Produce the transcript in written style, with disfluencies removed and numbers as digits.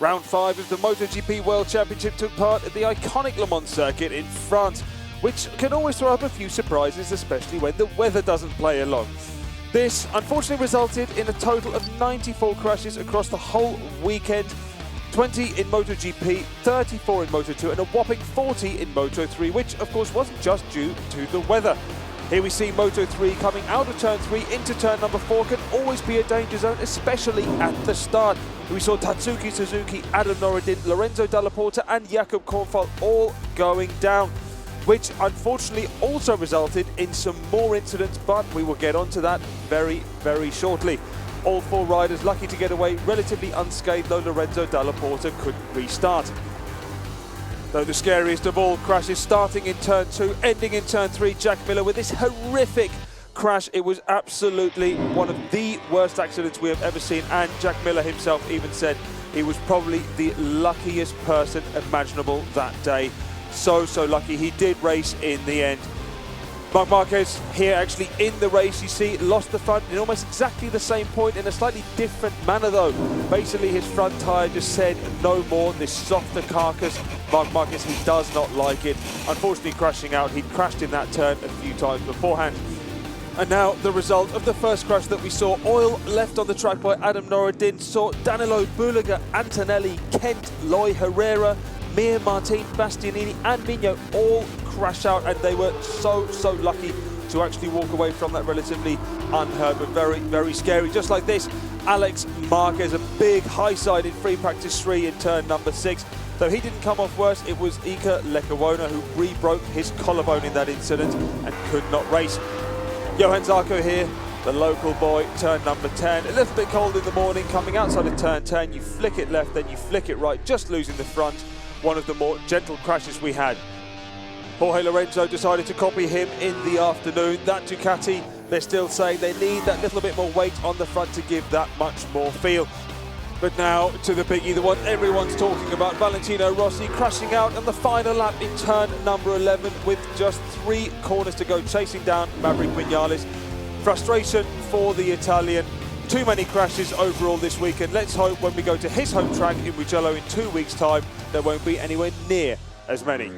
Round 5 of the MotoGP World Championship took part at the iconic Le Mans circuit in France, which can always throw up a few surprises, especially when the weather doesn't play along. This unfortunately resulted in a total of 94 crashes across the whole weekend, 20 in MotoGP, 34 in Moto2 and a whopping 40 in Moto3, which of course wasn't just due to the weather. Here we see Moto3 coming out of turn 3 into turn number 4 can always be a danger zone, especially at the start. We saw Tatsuki Suzuki, Adam Norridin, Lorenzo Dalla Porta and Jakob Kornfeld all going down, which unfortunately also resulted in some more incidents, but we will get onto that very, very shortly. All 4 riders lucky to get away relatively unscathed, though Lorenzo Dalla Porta couldn't restart. Though the scariest of all crashes starting in turn 2, ending in turn 3, Jack Miller with this horrific crash. It was absolutely one of the worst accidents we have ever seen, and Jack Miller himself even said he was probably the luckiest person imaginable that day. So lucky. He did race in the end. Marc Marquez here actually in the race, you see, lost the front in almost exactly the same point in a slightly different manner though. Basically his front tyre just said no more, this softer carcass. Marc Marquez, he does not like it. Unfortunately crashing out, he'd crashed in that turn a few times beforehand. And now the result of the first crash that we saw. Oil left on the track by Adam Norridin, saw Danilo, Bulega, Antonelli, Kent, Loy Herrera, Mir, Martin, Bastianini and Mignot all crash out, and they were so lucky to actually walk away from that relatively unhurt, but very, very scary. Just like this, Alex Marquez, a big high side in free practice 3 in turn number 6. Though he didn't come off worse, it was Iker Lecuona who re-broke his collarbone in that incident and could not race. Johan Zarco here, the local boy, turn number 10. A little bit cold in the morning, coming outside of turn 10, you flick it left, then you flick it right, just losing the front. One of the more gentle crashes we had. Jorge Lorenzo decided to copy him in the afternoon. That Ducati, they're still saying they need that little bit more weight on the front to give that much more feel. But now to the biggie, the one everyone's talking about, Valentino Rossi crashing out on the final lap in turn number 11 with just 3 corners to go, chasing down Maverick Vinales. Frustration for the Italian. Too many crashes overall this weekend. Let's hope when we go to his home track in Mugello in 2 weeks' time, there won't be anywhere near as many.